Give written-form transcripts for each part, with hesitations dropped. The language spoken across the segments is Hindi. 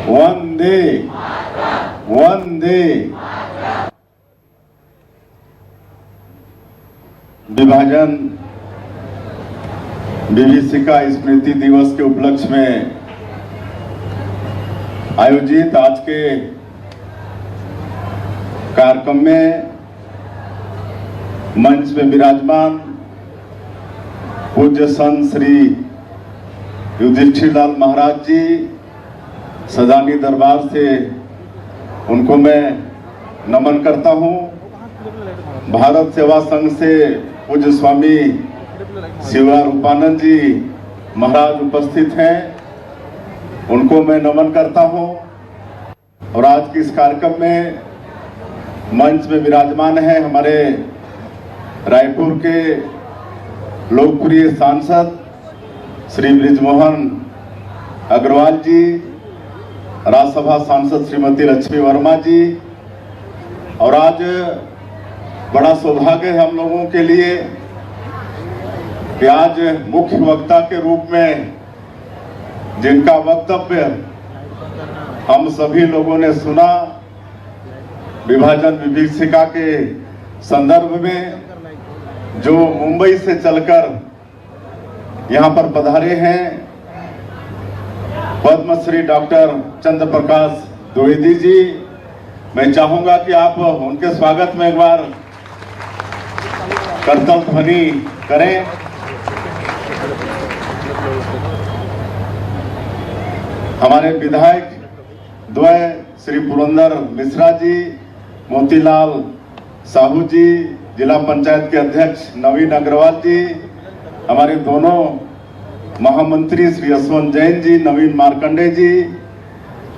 वंदे वंदे। विभाजन विभीषिका स्मृति दिवस के उपलक्ष्य में आयोजित आज के कार्यक्रम में मंच में विराजमान पूज्य संत श्री युधिष्ठिर लाल महाराज जी सदानी दरबार से उनको मैं नमन करता हूं। भारत सेवा संघ से पूज्य स्वामी शिवारूपानंद जी महाराज उपस्थित हैं, उनको मैं नमन करता हूं। और आज के इस कार्यक्रम में मंच में विराजमान है हमारे रायपुर के लोकप्रिय सांसद श्री बृजमोहन अग्रवाल जी, राज्यसभा सांसद श्रीमती लक्ष्मी वर्मा जी। और आज बड़ा सौभाग्य है हम लोगों के लिए कि आज मुख्य वक्ता के रूप में जिनका वक्तव्य हम सभी लोगों ने सुना, विभाजन विभीषिका के संदर्भ में जो मुंबई से चलकर यहाँ पर पधारे हैं, पद्मश्री डॉक्टर चंद्र प्रकाश द्विवेदी जी। मैं चाहूंगा कि आप उनके स्वागत में एक बार करतल ध्वनि करें। हमारे विधायक द्वय श्री पुरंदर मिश्रा जी, मोतीलाल साहू जी, जिला पंचायत के अध्यक्ष नवीन अग्रवाल जी, हमारे दोनों महामंत्री श्री यशवंत जैन जी, नवीन मार्कंडे जी,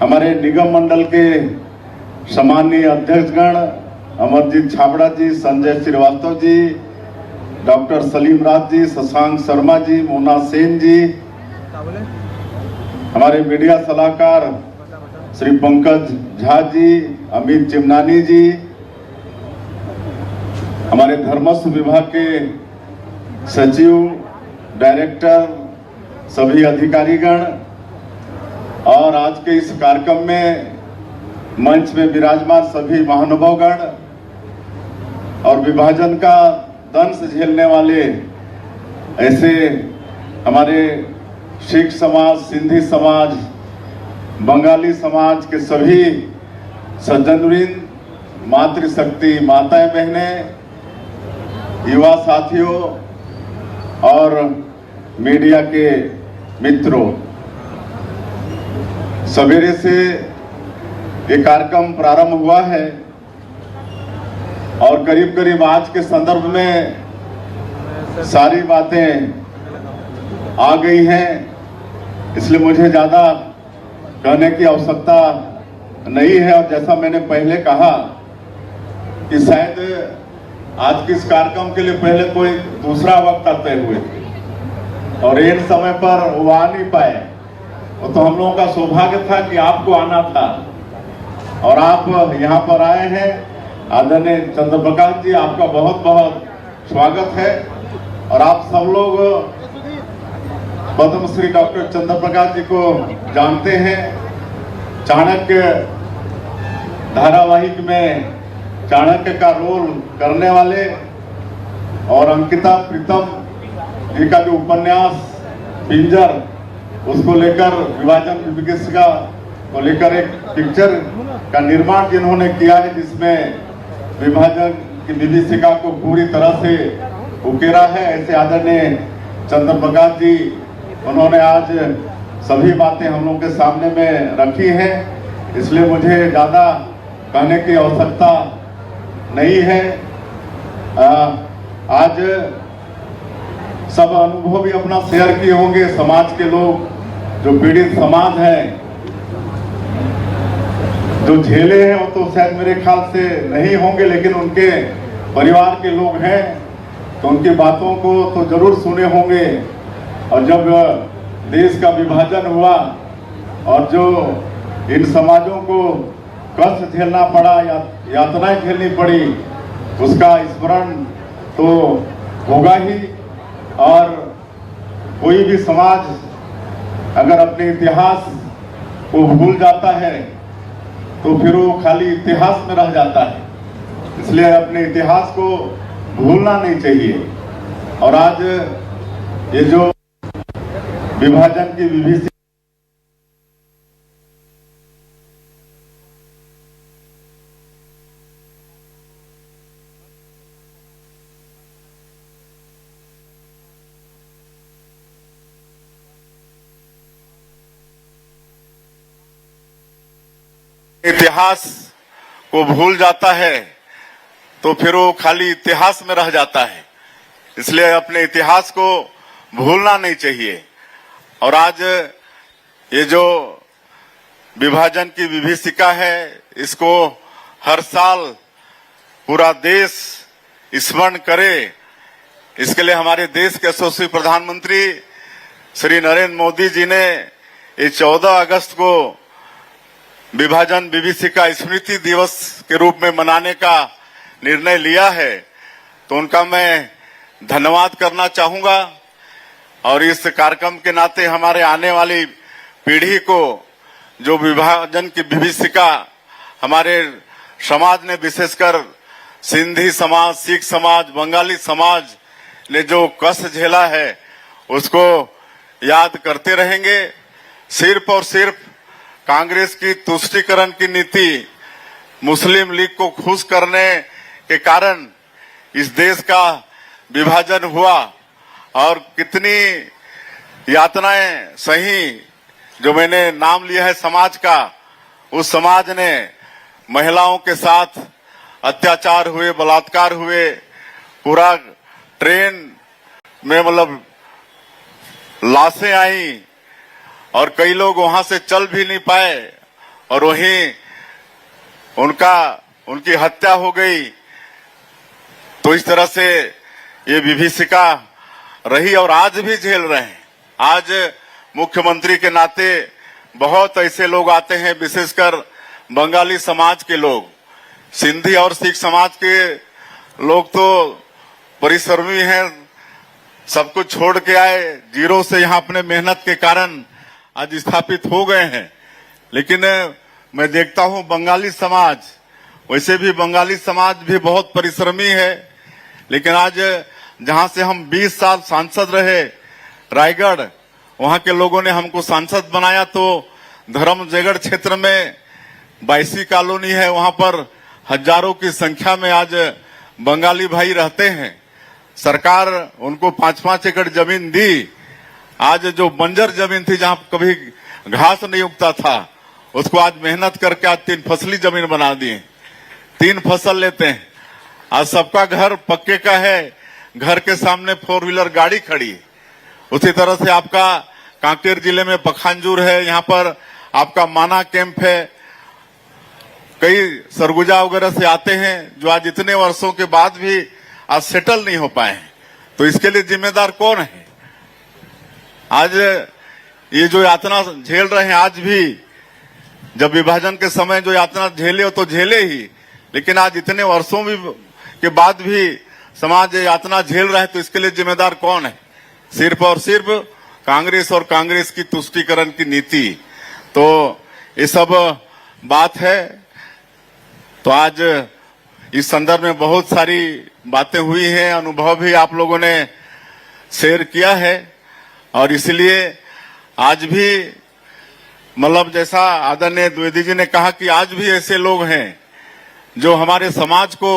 हमारे निगम मंडल के सम्माननीय अध्यक्षगण अमरजीत छाबड़ा जी, संजय श्रीवास्तव जी, डॉक्टर सलीम राज जी, शशांक शर्मा जी, मोना सेन जी, हमारे मीडिया सलाहकार श्री पंकज झा जी, अमित चिमनानी जी, हमारे धर्मस्व विभाग के सचिव, डायरेक्टर, सभी अधिकारीगण और आज के इस कार्यक्रम में मंच में विराजमान सभी महानुभावगण और विभाजन का दंश झेलने वाले ऐसे हमारे सिख समाज, सिंधी समाज, बंगाली समाज के सभी सज्जनवृंद, मातृशक्ति माताएं बहनें, युवा साथियों और मीडिया के मित्रों, सवेरे से ये कार्यक्रम प्रारंभ हुआ है और करीब करीब आज के संदर्भ में सारी बातें आ गई हैं, इसलिए मुझे ज़्यादा कहने की आवश्यकता नहीं है। और जैसा मैंने पहले कहा कि शायद आज के इस कार्यक्रम के लिए पहले कोई दूसरा वक्त तय हुए थे और इन समय पर वो आ नहीं पाए। वो तो हम लोगों का सौभाग्य था कि आपको आना था और आप यहाँ पर आए हैं। आदरणीय चंद्र प्रकाश जी, आपका बहुत बहुत स्वागत है। और आप सब लोग पद्मश्री डॉक्टर चंद्र प्रकाश जी को जानते हैं। चाणक्य धारावाहिक में चाणक्य का रोल करने वाले और अंकिता प्रीतम जी का जो उपन्यास पिंजर, उसको लेकर विभाजन विभीषिका को लेकर एक पिक्चर का निर्माण जिन्होंने किया है, जिसमें विभाजन की विभीषिका को पूरी तरह से उकेरा है, ऐसे आदरणीय चंद्र प्रकाश जी, उन्होंने आज सभी बातें हम लोगों के सामने में रखी हैं। इसलिए मुझे ज़्यादा कहने की आवश्यकता नहीं है। आज सब अनुभव भी अपना शेयर किए होंगे। समाज के लोग, जो पीड़ित समाज है, जो झेले हैं, वो तो शायद मेरे ख्याल से नहीं होंगे, लेकिन उनके परिवार के लोग हैं तो उनकी बातों को तो जरूर सुने होंगे। और जब देश का विभाजन हुआ और जो इन समाजों को कष्ट झेलना पड़ा या यातनाएं झेलनी पड़ी, उसका स्मरण तो होगा ही। और कोई भी समाज अगर अपने इतिहास को भूल जाता है तो फिर वो खाली इतिहास में रह जाता है। इसलिए अपने इतिहास को भूलना नहीं चाहिए। और आज ये जो विभाजन की विभीषिका इतिहास को भूल जाता है तो फिर वो खाली इतिहास में रह जाता है। इसलिए अपने इतिहास को भूलना नहीं चाहिए। और आज ये जो विभाजन की विभीषिका है, इसको हर साल पूरा देश स्मरण करे, इसके लिए हमारे देश के यशस्वी प्रधानमंत्री श्री नरेंद्र मोदी जी ने ये 14 अगस्त को विभाजन विभीषिका स्मृति दिवस के रूप में मनाने का निर्णय लिया है। तो उनका मैं धन्यवाद करना चाहूंगा। और इस कार्यक्रम के नाते हमारे आने वाली पीढ़ी को जो विभाजन की विभीषिका हमारे समाज ने, विशेषकर सिंधी समाज, सिख समाज, बंगाली समाज ने जो कष्ट झेला है, उसको याद करते रहेंगे। सिर्फ और सिर्फ कांग्रेस की तुष्टीकरण की नीति, मुस्लिम लीग को खुश करने के कारण इस देश का विभाजन हुआ। और कितनी यातनाएं सही, जो मैंने नाम लिया है समाज का, उस समाज ने महिलाओं के साथ अत्याचार हुए, बलात्कार हुए, पूरा ट्रेन में मतलब लाशें आई और कई लोग वहां से चल भी नहीं पाए और वहीं उनकी हत्या हो गई। तो इस तरह से ये विभीषिका रही और आज भी झेल रहे हैं। आज मुख्यमंत्री के नाते बहुत ऐसे लोग आते हैं, विशेषकर बंगाली समाज के लोग, सिंधी और सिख समाज के लोग तो परिश्रमी हैं, सब कुछ छोड़ के आए, जीरो से यहाँ अपने मेहनत के कारण आज स्थापित हो गए हैं। लेकिन मैं देखता हूँ बंगाली समाज, वैसे भी बंगाली समाज भी बहुत परिश्रमी है, लेकिन आज जहां से हम 20 साल सांसद रहे रायगढ़, वहां के लोगों ने हमको सांसद बनाया। तो धर्म जयगढ़ क्षेत्र में 22 कॉलोनी है, वहां पर हजारों की संख्या में आज बंगाली भाई रहते हैं। सरकार उनको 5-5 एकड़ जमीन दी। आज जो बंजर जमीन थी, जहां कभी घास नहीं उगता था, उसको आज मेहनत करके आज 3 फसली जमीन बना दिए। 3 फसल लेते हैं। आज सबका घर पक्के का है, घर के सामने 4 व्हीलर गाड़ी खड़ी है। उसी तरह से आपका कांकेर जिले में पखांजूर है, यहाँ पर आपका माना कैंप है। कई सरगुजा वगैरह से आते हैं जो आज इतने वर्षों के बाद भी आज सेटल नहीं हो पाए। तो इसके लिए जिम्मेदार कौन है? आज ये जो यातना झेल रहे हैं, आज भी जब विभाजन के समय जो यातना झेले हो तो झेले ही, लेकिन आज इतने वर्षों के बाद भी समाज यातना झेल रहा है। तो इसके लिए जिम्मेदार कौन है? सिर्फ और सिर्फ कांग्रेस और कांग्रेस की तुष्टीकरण की नीति। तो ये सब बात है। तो आज इस संदर्भ में बहुत सारी बातें हुई हैं, अनुभव भी आप लोगों ने शेयर किया है। और इसलिए आज भी मतलब जैसा आदरणीय द्विवेदी जी ने कहा कि आज भी ऐसे लोग हैं जो हमारे समाज को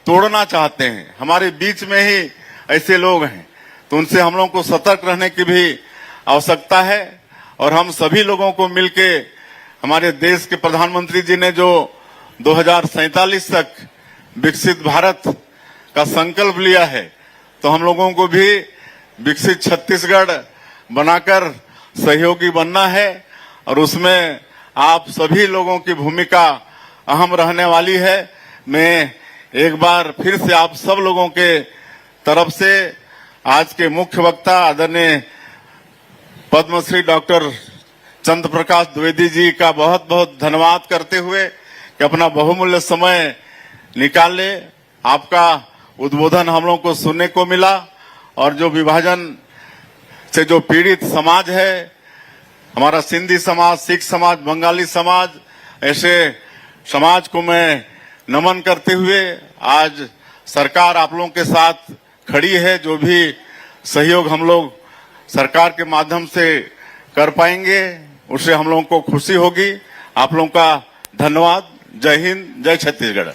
तोड़ना चाहते हैं, हमारे बीच में ही ऐसे लोग हैं। तो उनसे हम लोगों को सतर्क रहने की भी आवश्यकता है। और हम सभी लोगों को मिलके, हमारे देश के प्रधानमंत्री जी ने जो 2047 तक विकसित भारत का संकल्प लिया है, तो हम लोगों को भी विकसित छत्तीसगढ़ बनाकर सहयोगी बनना है। और उसमें आप सभी लोगों की भूमिका अहम रहने वाली है। मैं एक बार फिर से आप सब लोगों के तरफ से आज के मुख्य वक्ता आदरणीय पद्मश्री डॉक्टर चंद्र प्रकाश द्विवेदी जी का बहुत बहुत धन्यवाद करते हुए कि अपना बहुमूल्य समय निकाले। आपका उद्बोधन हम लोगों को सुनने को मिला। और जो विभाजन से जो पीड़ित समाज है, हमारा सिंधी समाज, सिख समाज, बंगाली समाज, ऐसे समाज को मैं नमन करते हुए आज सरकार आप लोगों के साथ खड़ी है। जो भी सहयोग हम लोग सरकार के माध्यम से कर पाएंगे उससे हम लोगों को खुशी होगी। आप लोगों का धन्यवाद। जय हिंद, जय छत्तीसगढ़।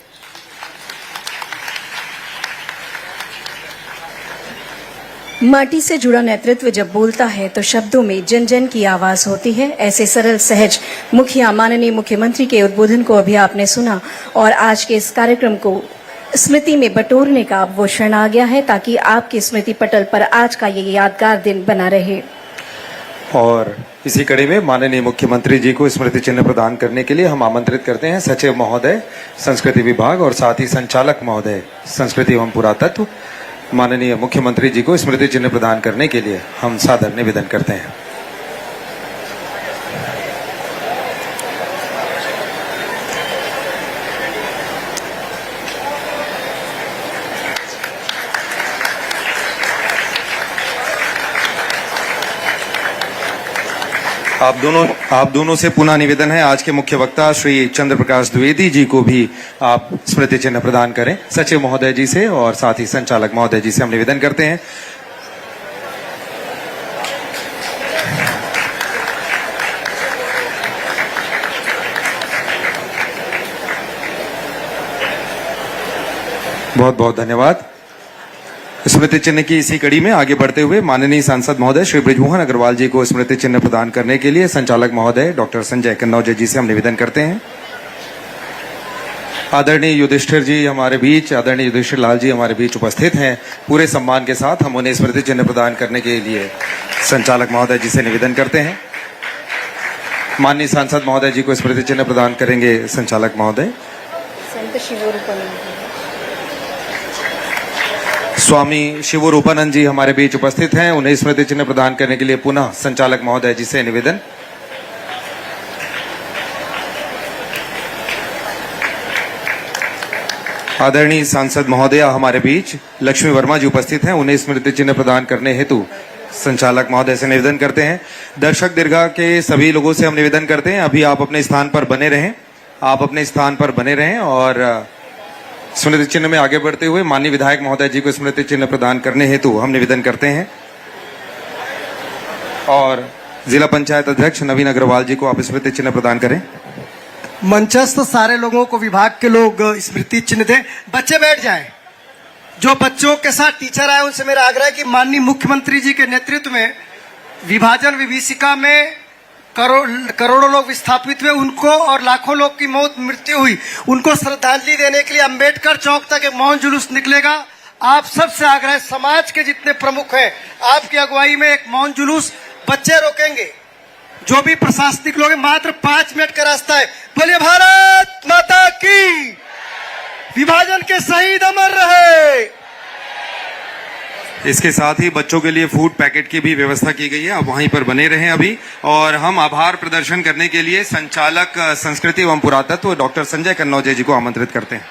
माटी से जुड़ा नेतृत्व जब बोलता है तो शब्दों में जन जन की आवाज होती है। ऐसे सरल सहज मुखिया माननीय मुख्यमंत्री के उद्बोधन को अभी आपने सुना और आज के इस कार्यक्रम को स्मृति में बटोरने का अब वो क्षण आ गया है ताकि आपके स्मृति पटल पर आज का ये यादगार दिन बना रहे। और इसी कड़ी में माननीय मुख्यमंत्री जी को स्मृति चिन्ह प्रदान करने के लिए हम आमंत्रित करते हैं सचिव महोदय संस्कृति विभाग और साथ ही संचालक महोदय संस्कृति एवं पुरातत्व माननीय मुख्यमंत्री जी को स्मृति चिन्ह प्रदान करने के लिए हम सादर निवेदन करते हैं। आप दोनों से पुनः निवेदन है आज के मुख्य वक्ता श्री चंद्र प्रकाश द्विवेदी जी को भी आप स्मृति चिन्ह प्रदान करें। सचिव महोदय जी से और साथ ही संचालक महोदय जी से हम निवेदन करते हैं। बहुत बहुत धन्यवाद। स्मृति चिन्ह की इसी कड़ी में आगे बढ़ते हुए माननीय सांसद महोदय श्री बृजमोहन अग्रवाल जी को स्मृति चिन्ह प्रदान करने के लिए संचालक महोदय डॉक्टर संजय कन्नौजे जी से हम निवेदन करते हैं। आदरणीय युधिष्ठिर जी हमारे बीच, आदरणीय युधिष्ठिर लाल जी हमारे बीच उपस्थित हैं। पूरे सम्मान के साथ हम उन्हें स्मृति चिन्ह प्रदान करने के लिए संचालक महोदय जी से निवेदन करते हैं। माननीय सांसद महोदय जी को स्मृति चिन्ह प्रदान करेंगे संचालक महोदय। स्वामी शिवरूपानंद जी हमारे बीच उपस्थित हैं। उन्हें स्मृति चिन्ह प्रदान करने के लिए पुनः संचालक महोदय जी से निवेदन। आदरणीय सांसद महोदय हमारे बीच लक्ष्मी वर्मा जी उपस्थित हैं। उन्हें स्मृति चिन्ह प्रदान करने हेतु संचालक महोदय से निवेदन करते हैं। दर्शक दीर्घा के सभी लोगों से हम निवेदन करते हैं अभी आप अपने स्थान पर बने रहें। आप अपने स्थान पर बने रहें और स्मृति चिन्ह में आगे बढ़ते हुए माननीय विधायक महोदय जी को स्मृति चिन्ह प्रदान करने हेतु हम निवेदन करते हैं और जिला पंचायत अध्यक्ष नवीन अग्रवाल जी को आप स्मृति चिन्ह प्रदान करें। मंचस्थ सारे लोगों को विभाग के लोग स्मृति चिन्ह दें। बच्चे बैठ जाएं। जो बच्चों के साथ टीचर आए उनसे मेरा आग्रह है कि माननीय मुख्यमंत्री जी के नेतृत्व में विभाजन विभीषिका में करोड़ों लोग विस्थापित हुए, उनको और लाखों लोग की मृत्यु हुई, उनको श्रद्धांजलि देने के लिए अंबेडकर चौक तक एक मौन जुलूस निकलेगा। आप सबसे आग्रह, समाज के जितने प्रमुख हैं आपकी अगुवाई में एक मौन जुलूस बच्चे रोकेंगे। जो भी प्रशासनिक लोग हैं, मात्र 5 मिनट का रास्ता है। बोलिए भारत माता की। विभाजन के शहीद अमर रहे। इसके साथ ही बच्चों के लिए फूड पैकेट की भी व्यवस्था की गई है। आप वहीं पर बने रहें अभी। और हम आभार प्रदर्शन करने के लिए संचालक संस्कृति एवं पुरातत्व डॉक्टर संजय कन्नौजे जी को आमंत्रित करते हैं।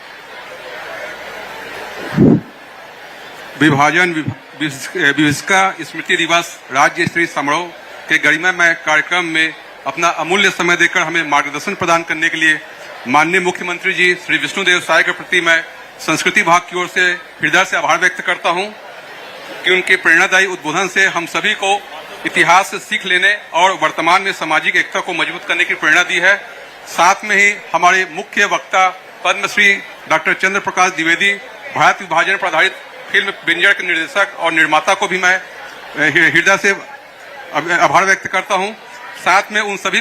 विभाजन विभीषिका स्मृति दिवस राज्य स्तरीय समारोह के गरिमामय कार्यक्रम में अपना अमूल्य समय देकर हमें मार्गदर्शन प्रदान करने के लिए माननीय मुख्यमंत्री जी श्री विष्णुदेव साय के प्रति मैं संस्कृति विभाग की ओर से हृदय से आभार व्यक्त करता हूं कि उनके प्रेरणादायी उद्बोधन से हम सभी को इतिहास से सीख लेने और वर्तमान में सामाजिक एकता को मजबूत करने की प्रेरणा दी है। साथ में ही हमारे मुख्य वक्ता पद्मश्री डॉक्टर चंद्र प्रकाश द्विवेदी, भारत विभाजन पर आधारित फिल्म बिंजर के निर्देशक और निर्माता को भी मैं हृदय से आभार व्यक्त करता हूं। साथ में उन सभी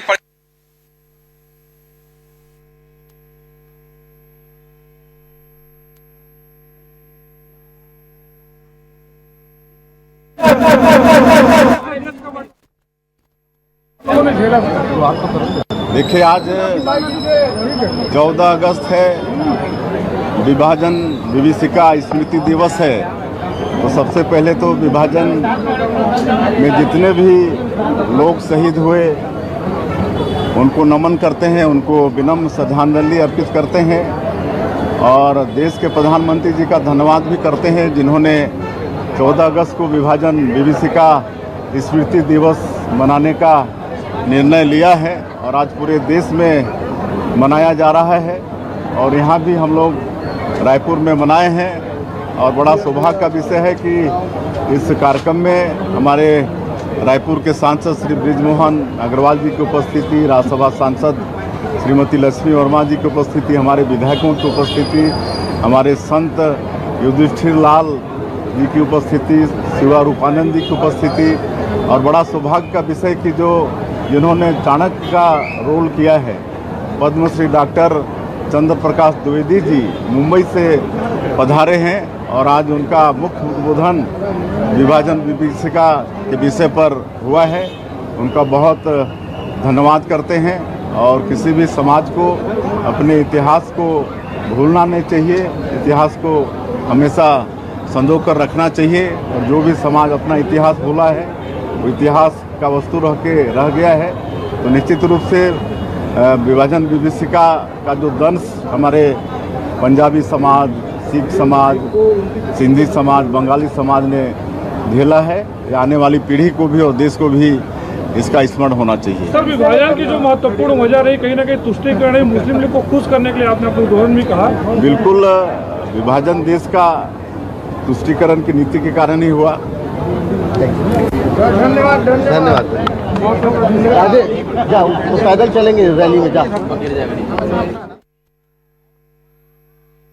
देखिए, आज 14 अगस्त है, विभाजन विभीषिका स्मृति दिवस है। तो सबसे पहले तो विभाजन में जितने भी लोग शहीद हुए उनको नमन करते हैं, उनको विनम्र श्रद्धांजलि अर्पित करते हैं और देश के प्रधानमंत्री जी का धन्यवाद भी करते हैं जिन्होंने 14 अगस्त को विभाजन विभीषिका स्मृति दिवस मनाने का निर्णय लिया है और आज पूरे देश में मनाया जा रहा है और यहाँ भी हम लोग रायपुर में मनाए हैं और बड़ा सौभाग्य का विषय है कि इस कार्यक्रम में हमारे रायपुर के सांसद श्री बृजमोहन अग्रवाल जी की उपस्थिति, राज्यसभा सांसद श्रीमती लक्ष्मी वर्मा जी की उपस्थिति, हमारे विधायकों की उपस्थिति, हमारे संत युधिष्ठिर लाल जी की उपस्थिति, शिवा रूपानंद जी की उपस्थिति और बड़ा सौभाग्य का विषय कि जिन्होंने चाणक्य का रोल किया है, पद्मश्री डॉक्टर चंद्र प्रकाश द्विवेदी जी मुंबई से पधारे हैं और आज उनका मुख्य उद्बोधन विभाजन विभीषिका के विषय पर हुआ है। उनका बहुत धन्यवाद करते हैं और किसी भी समाज को अपने इतिहास को भूलना नहीं चाहिए, इतिहास को हमेशा संजो कर रखना चाहिए और जो भी समाज अपना इतिहास भूला है वो इतिहास का वस्तु रह गया है। तो निश्चित रूप से विभाजन विभीषिका का जो दंश हमारे पंजाबी समाज, सिख समाज, सिंधी समाज, बंगाली समाज ने झेला है, ये आने वाली पीढ़ी को भी और देश को भी इसका स्मरण होना चाहिए। सर, विभाजन की जो महत्वपूर्ण वजह रही कहीं ना कहीं तुष्टीकरण, मुस्लिम लीग को खुश करने के लिए आपने अपने उद्बोधन में कहा। बिल्कुल, विभाजन देश का तुष्टीकरण की नीति के कारण ही हुआ। धन्यवाद। आगे जाओ, पैदल चलेंगे रैली में, जा।